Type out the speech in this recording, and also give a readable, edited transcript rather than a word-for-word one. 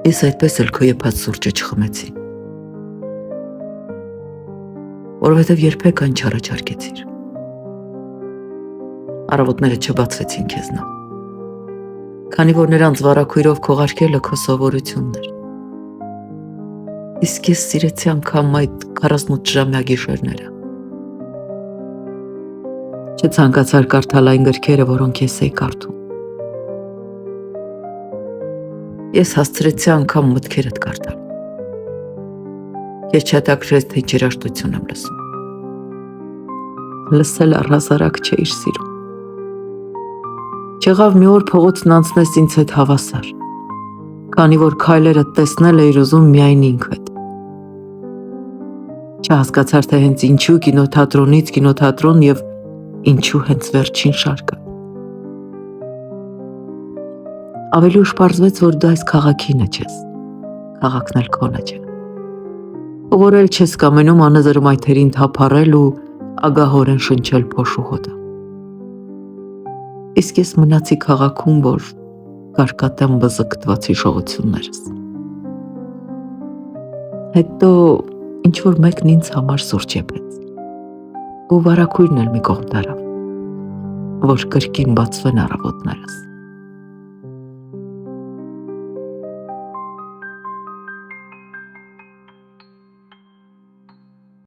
Ես այդպես էլ քո եփած սուրճը չխմեցի, որովհետև երբեք այն չառաջարկեցիր։ Առավոտները չբացվեցին քեզնով, քանի որ նրանց վարակույրով քողարկելը քո սովորությունն էր։ Իսկ ես սիրեցի անգամ այդ 48 ժամյա գիշերները։ Չցանկացար կարդալ այն գրքերը, որոնք ես էի կարդում։ Ես հասցրեցի անգամ մտքերդ կարդալ։ Ես չհետաքրքրեց, թե ինչ երաժշտություն եմ լսում։ Լսել առհասարակ չէիր սիրում։ Չեղավ մի օր փողոցն անցնես ինձ հետ հավասար, քանի որ քայլերդ տեսնել էիր ուզում միայն ինքդ։ Չհասկացար, թե հենց ինչու կինոթատրոնից կինոթատրոն եւ ինչու հենց վերջին շարքը։ Ավելի ուշ պարզվեց, որ դու այս քաղաքինը չես, քաղաքն էլ քոնը չէ։ Որ էլ չես կամենում անզր մայթերին թափառել ու ագահորեն շնչել փոշու հոտը։ Իսկ ես մնացի քաղաքում, որ կարկատեմ բզկտված հիշողություններս։ Հետո ինչ-որ մեկն ինձ համար սուրճ եփեց, ու վարակույրն էլ մի կողմ տարավ, որ կրկին բացվեն առավոտներս։